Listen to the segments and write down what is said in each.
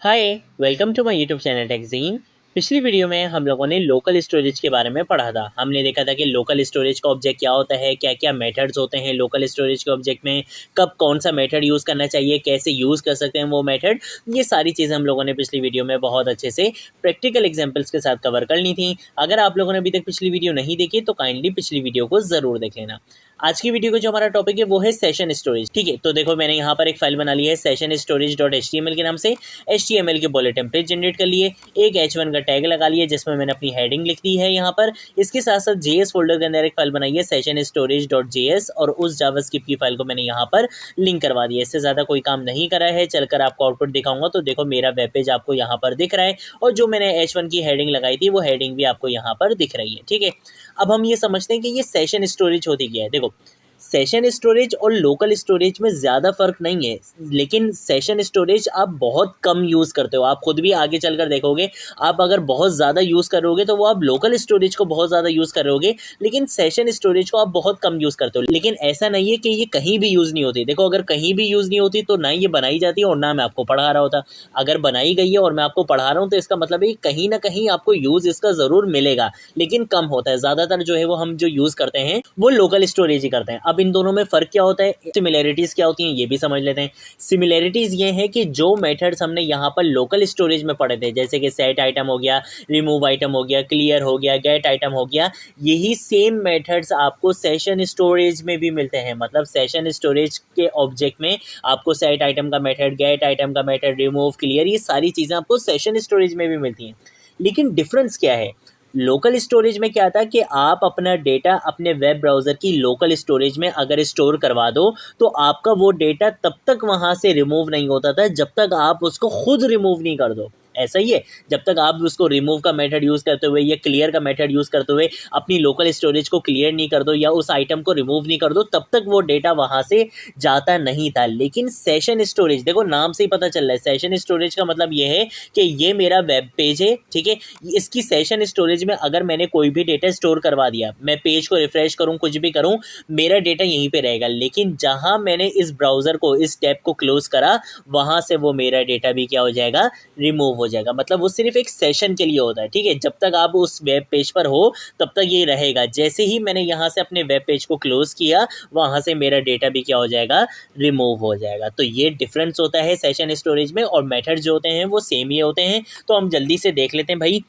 Hi, welcome to my YouTube channel Techgene. पिछली video में हम लोगों ने लोकल स्टोरेज के बारे में पढ़ा था। हमने देखा था कि लोकल स्टोरेज का ऑब्जेक्ट क्या होता है, क्या क्या मेथड्स होते हैं लोकल स्टोरेज के ऑब्जेक्ट में, कब कौन सा मेथड यूज़ करना चाहिए, कैसे यूज़ कर सकते हैं वो मेथड। ये सारी चीज़ें हम लोगों ने पिछली वीडियो में बहुत अच्छे से प्रैक्टिकल एग्जाम्पल्स के साथ कवर कर ली थी। अगर आप लोगों ने अभी तक पिछली वीडियो नहीं देखी तो काइंडली पिछली वीडियो को ज़रूर देख लेना। आज की वीडियो का जो हमारा टॉपिक है वो है सेशन स्टोरेज। ठीक है, तो देखो मैंने यहाँ पर एक फाइल बना ली है सेशन स्टोरेज डॉट HTML के नाम से। HTML के बोले टेम्पलेट जनरेट कर लिए, एक H1 का टैग लगा लिया जिसमें मैंने अपनी हेडिंग लिख दी है यहाँ पर। इसके साथ साथ JS फोल्डर के अंदर एक फाइल बनाई है सेशन स्टोरेज डॉट JS और उस जावास्क्रिप्ट की फाइल को मैंने यहाँ पर लिंक करवा दिया। इससे ज़्यादा कोई काम नहीं करा है। चलकर आपको आउटपुट दिखाऊंगा तो देखो मेरा वेब पेज आपको यहाँ पर दिख रहा है और जो मैंने H1 की हेडिंग लगाई थी वो हेडिंग भी आपको यहाँ पर दिख रही है। ठीक है, अब हम ये समझते हैं कि ये सेशन स्टोरेज होती क्या है। देखो, सेशन स्टोरेज और लोकल स्टोरेज में ज़्यादा फ़र्क नहीं है, लेकिन सेशन स्टोरेज आप बहुत कम यूज़ करते हो। आप खुद भी आगे चलकर देखोगे, आप अगर बहुत ज़्यादा यूज़ करोगे तो वो आप लोकल स्टोरेज को बहुत ज़्यादा यूज़ करोगे, लेकिन सेशन स्टोरेज को आप बहुत कम यूज़ करते हो। लेकिन ऐसा नहीं है कि ये कहीं भी यूज़ नहीं होती। देखो, अगर कहीं भी यूज़ नहीं होती तो ना ये बनाई जाती और ना मैं आपको पढ़ा रहा होता। अगर बनाई गई है और मैं आपको पढ़ा रहा हूँ तो इसका मतलब है कहीं ना कहीं आपको यूज़ इसका ज़रूर मिलेगा, लेकिन कम होता है। ज़्यादातर जो है वो हम जो यूज़ करते हैं वो लोकल स्टोरेज ही करते हैं। अब इन दोनों में फ़र्क क्या होता है, सिमिलैरिटीज़ क्या होती हैं ये भी समझ लेते हैं। सिमिलैरिटीज़ ये हैं कि जो मेथड्स हमने यहाँ पर लोकल स्टोरेज में पढ़े थे, जैसे कि सेट आइटम हो गया, रिमूव आइटम हो गया, क्लियर हो गया, गेट आइटम हो गया, यही सेम मेथड्स आपको सेशन स्टोरेज में भी मिलते हैं। मतलब सेशन स्टोरेज के ऑब्जेक्ट में आपको सेट आइटम का मेथड, गेट आइटम का मेथड, रिमूव, क्लियर, ये सारी चीज़ें आपको सेशन स्टोरेज में भी मिलती हैं। लेकिन डिफरेंस क्या है, लोकल स्टोरेज में क्या था कि आप अपना डेटा अपने वेब ब्राउज़र की लोकल स्टोरेज में अगर स्टोर करवा दो तो आपका वो डेटा तब तक वहाँ से रिमूव नहीं होता था जब तक आप उसको खुद रिमूव नहीं कर दो। ऐसा ही है, जब तक आप उसको रिमूव का मेथड यूज़ करते हुए या क्लियर का मेथड यूज़ करते हुए अपनी लोकल स्टोरेज को क्लियर नहीं कर दो या उस आइटम को रिमूव नहीं कर दो, तब तक वो डेटा वहाँ से जाता नहीं था। लेकिन सेशन स्टोरेज, देखो नाम से ही पता चल रहा है, सेशन स्टोरेज का मतलब ये है कि ये मेरा वेब पेज है। ठीक है, इसकी सेशन स्टोरेज में अगर मैंने कोई भी डेटा स्टोर करवा दिया, मैं पेज को रिफ्रेश करूं, कुछ भी करूं, मेरा डेटा यहीं पे रहेगा। लेकिन जहां मैंने इस ब्राउज़र को, इस टैब को क्लोज करा, वहां से वो मेरा डेटा भी क्या हो जाएगा, रिमूव हो जाएगा। मतलब वो सिर्फ एक सेशन के लिए होता है। ठीक है, जब तक आप उस वेब पेज पर हो तब तक ये रहेगा। जैसे ही मैंने यहाँ से अपने वेब पेज को क्लोज किया, वहाँ से मेरा डेटा भी क्या हो जाएगा, रिमूव हो जाएगा। तो ये डिफरेंस होता है सेशन स्टोरेज में, और मेथड जो होते हैं वो सेम ही होते हैं। तो हम जल्दी से देख लेते हैं भाई।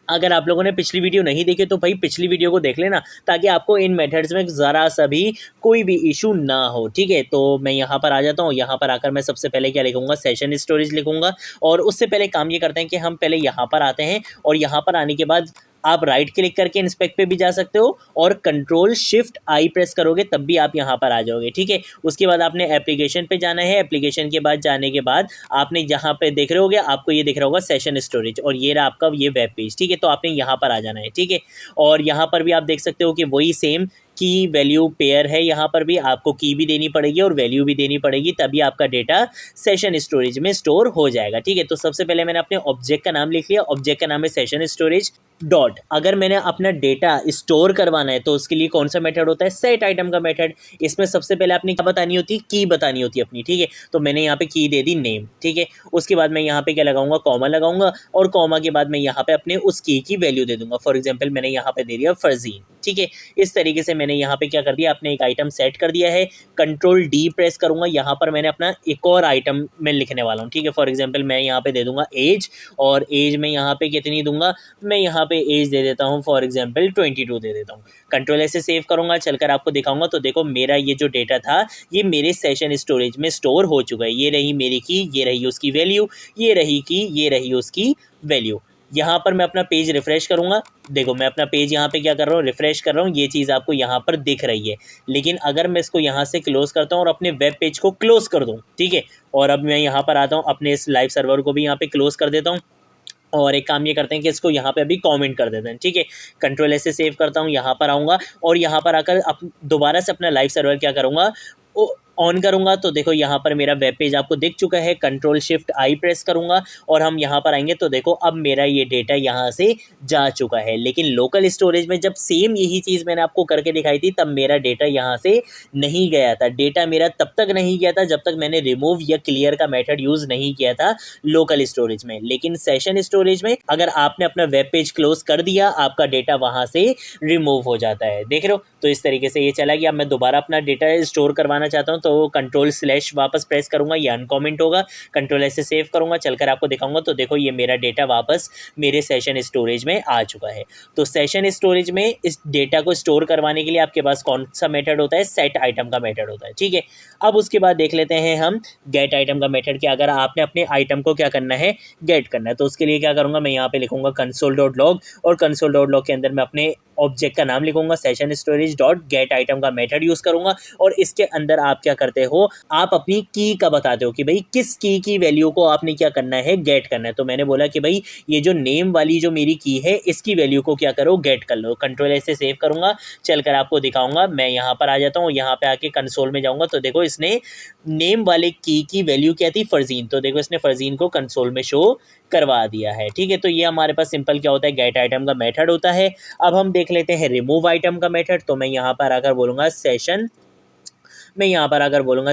अगर आप लोगों ने पिछली वीडियो नहीं देखी तो भाई पिछली वीडियो को देख लेना, ताकि आपको इन मेथड्स में ज़रा सा भी कोई भी इशू ना हो। ठीक है, तो मैं यहाँ पर आ जाता हूँ। यहाँ पर आकर मैं सबसे पहले क्या लिखूँगा, सेशन स्टोरेज लिखूँगा। और उससे पहले काम ये करते हैं कि हम पहले यहाँ पर आते हैं, और यहाँ पर आने के बाद आप राइट क्लिक करके इंस्पेक्ट पे भी जा सकते हो, और कंट्रोल शिफ्ट आई प्रेस करोगे तब भी आप यहाँ पर आ जाओगे। ठीक है, उसके बाद आपने एप्लीकेशन पे जाना है। एप्लीकेशन के बाद जाने के बाद आपने यहाँ पे देख रहे होगे, आपको ये दिख रहा होगा सेशन स्टोरेज, और ये रहा आपका ये वेब पेज। ठीक है, तो आपने यहाँ पर आ जाना है। ठीक है, और यहाँ पर भी आप देख सकते हो कि वही सेम की वैल्यू पेयर है। यहाँ पर भी आपको की भी देनी पड़ेगी और वैल्यू भी देनी पड़ेगी, तभी आपका डेटा सेशन स्टोरेज में स्टोर हो जाएगा। ठीक है, तो सबसे पहले मैंने अपने ऑब्जेक्ट का नाम लिख लिया। ऑब्जेक्ट का नाम है सेशन स्टोरेज डॉट। अगर मैंने अपना डेटा स्टोर करवाना है तो उसके लिए कौन सा मेथड होता है, सेट आइटम का मेथड। इसमें सबसे पहले आपने क्या बतानी होती है, की बतानी होती है अपनी। ठीक है, तो मैंने यहाँ पे की दे दी नेम। ठीक है, उसके बाद मैं यहाँ पे क्या लगाऊंगा, कॉमा लगाऊंगा, और कॉमा के बाद मैं यहाँ पे अपने उस की वैल्यू दे दूंगा। फॉर एग्जाम्पल मैंने यहाँ पे दे दिया फरजीन। ठीक है, इस तरीके से मैंने यहाँ पे क्या कर दिया, अपने एक आइटम सेट कर दिया है। कंट्रोल डी प्रेस करूंगा, यहाँ पर मैंने अपना एक और आइटम में लिखने वाला हूँ। ठीक है, फॉर एग्जाम्पल मैं यहाँ पे दे दूंगा एज, और एज में यहाँ पे कितनी दूंगा, मैं यहाँ पे एज दे देता हूँ फॉर एग्जाम्पल 22 दे देता हूँ। कंट्रोल ऐसे सेव करूँगा, चलकर आपको दिखाऊंगा तो देखो मेरा ये जो डेटा था ये मेरे सेशन स्टोरेज में स्टोर हो चुका है। ये रही मेरी की, ये रही उसकी वैल्यू, ये रही की, ये रही उसकी वैल्यू। यहाँ पर मैं अपना पेज रिफ्रेश करूँगा, देखो मैं अपना पेज यहाँ पे क्या कर रहा हूँ, रिफ्रेश कर रहा हूँ, ये चीज़ आपको यहाँ पर दिख रही है। लेकिन अगर मैं इसको यहाँ से क्लोज करता हूँ और अपने वेब पेज को क्लोज कर दूँ, ठीक है, और अब मैं यहाँ पर आता हूँ, अपने इस लाइव सर्वर को भी यहाँ पे क्लोज कर देता हूँ, और एक काम ये करते हैं कि इसको यहाँ पे अभी कमेंट कर देते हैं। ठीक है, कंट्रोल ऐसे सेव करता हूँ, यहाँ पर आऊँगा, और यहाँ पर आकर दोबारा से अपना लाइव सर्वर क्या करूँगा, ऑन करूँगा तो देखो यहाँ पर मेरा वेब पेज आपको दिख चुका है। Ctrl+Shift+I प्रेस करूँगा और हम यहाँ पर आएंगे तो देखो अब मेरा ये डेटा यहाँ से जा चुका है। लेकिन लोकल स्टोरेज में जब सेम यही चीज़ मैंने आपको करके दिखाई थी तब मेरा डेटा यहाँ से नहीं गया था। डेटा मेरा तब तक नहीं गया था जब तक मैंने रिमूव या क्लियर का मेथड यूज़ नहीं किया था लोकल स्टोरेज में। लेकिन सेशन स्टोरेज में अगर आपने अपना वेब पेज क्लोज कर दिया, आपका डेटा वहाँ से रिमूव हो जाता है। देख रहे हो? तो इस तरीके से ये चला गया। अब मैं दोबारा अपना डेटा स्टोर करवाना चाहता हूँ तो Ctrl/ वापस प्रेस करूँगा, ये अनकॉमेंट होगा। Ctrl+S से सेव करूँगा, चलकर आपको दिखाऊंगा तो देखो ये मेरा डेटा वापस मेरे सेशन स्टोरेज में आ चुका है। तो सेशन स्टोरेज में इस डेटा को स्टोर करवाने के लिए आपके पास कौन सा मेथड होता है? सेट आइटम का मेथड होता है। ठीक है, अब उसके बाद देख लेते हैं हम गेट आइटम का मेथड। क्या अगर आपने अपने आइटम को क्या करना है? गेट करना है। तो उसके लिए क्या करूँगा, मैं यहाँ पे लिखूँगा console.log और console.log के अंदर मैं अपने ऑब्जेक्ट का नाम लिखूंगा, session storage dot gate item का मेथड यूज़ करूंगा। और इसके अंदर आप क्या करते हो, आप अपनी की का बताते हो कि भाई किस की वैल्यू को आपने क्या करना है? गेट करना है। तो मैंने बोला कि भाई ये जो नेम वाली जो मेरी की है इसकी वैल्यू को क्या करो? गेट कर लो। Ctrl+S से सेव करूंगा, चलकर आपको दिखाऊंगा। मैं यहाँ पर आ जाता हूँ, यहाँ पे आके कंसोल में जाऊँगा तो देखो इसने नेम वाले की वैल्यू क्या थी? फरजीन। तो देखो इसने फरजीन को कंसोल में शो करवा दिया है। ठीक है, तो ये हमारे पास सिंपल क्या होता है? गेट आइटम का मेथड होता है। अब हम देख लेते हैं रिमूव आइटम का मेथड। तो मैं यहाँ पर आकर बोलूँगा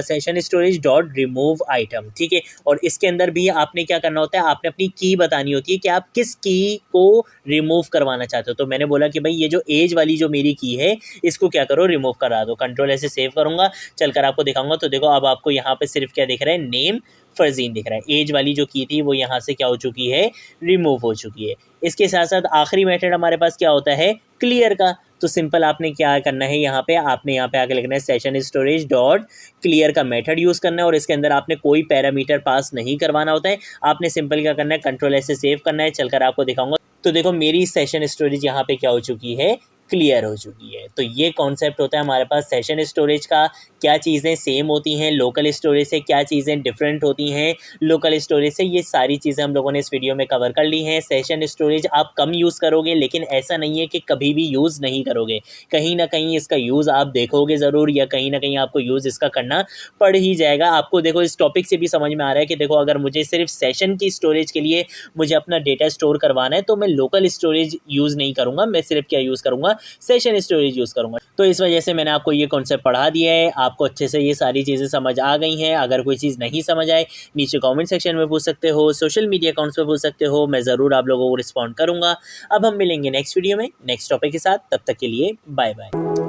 session storage dot remove item. ठीक है, और इसके अंदर भी आपने क्या करना होता है? आपने अपनी की बतानी होती है कि आप किस की को रिमूव करवाना चाहते हो। तो मैंने बोला कि भाई ये जो एज वाली जो मेरी की है इसको क्या करो? रिमूव करा दो। Ctrl+S से सेव करूँगा, चलकर आपको दिखाऊंगा तो देखो अब आपको यहाँ पे सिर्फ क्या दिख रहा है? नेम फरजीन दिख रहा है। एज वाली जो की थी वो यहाँ से क्या हो चुकी है? रिमूव हो चुकी है। इसके साथ साथ आखिरी मेथड हमारे पास क्या होता है? क्लियर का। तो सिंपल आपने क्या करना है, यहाँ पे आपने यहाँ पे आके लिखना है सेशन स्टोरेज डॉट क्लियर का मेथड यूज़ करना है और इसके अंदर आपने कोई पैरामीटर पास नहीं करवाना होता है। आपने सिंपल क्या करना है? Ctrl+S से सेव करना है, चलकर आपको दिखाऊंगा तो देखो मेरी सेशन स्टोरेज यहाँ पे क्या हो चुकी है? क्लियर हो चुकी है। तो ये कॉन्सेप्ट होता है हमारे पास सेशन स्टोरेज का। क्या चीज़ें सेम होती हैं लोकल स्टोरेज से, क्या चीज़ें डिफरेंट होती हैं लोकल स्टोरेज से, ये सारी चीज़ें हम लोगों ने इस वीडियो में कवर कर ली हैं। सेशन स्टोरेज आप कम यूज़ करोगे, लेकिन ऐसा नहीं है कि कभी भी यूज़ नहीं करोगे। कहीं ना कहीं इसका यूज़ आप देखोगे ज़रूर, या कहीं ना कहीं आपको यूज़ इसका करना पड़ ही जाएगा। आपको देखो इस टॉपिक से भी समझ में आ रहा है कि देखो अगर मुझे सिर्फ सेशन की स्टोरेज के लिए मुझे अपना डेटा स्टोर करवाना है तो मैं लोकल स्टोरेज यूज़ नहीं करूँगा, मैं सिर्फ क्या यूज़ करूँगा? सेशन स्टोरेज यूज़ करूँगा। तो इस वजह से मैंने आपको ये कॉन्सेप्ट पढ़ा दिया है, आपको अच्छे से ये सारी चीज़ें समझ आ गई हैं। अगर कोई चीज़ नहीं समझ आए नीचे कमेंट सेक्शन में पूछ सकते हो, सोशल मीडिया अकाउंट्स पे पूछ सकते हो, मैं ज़रूर आप लोगों को रिस्पॉन्ड करूँगा। अब हम मिलेंगे नेक्स्ट वीडियो में नेक्स्ट टॉपिक के साथ, तब तक के लिए बाय बाय।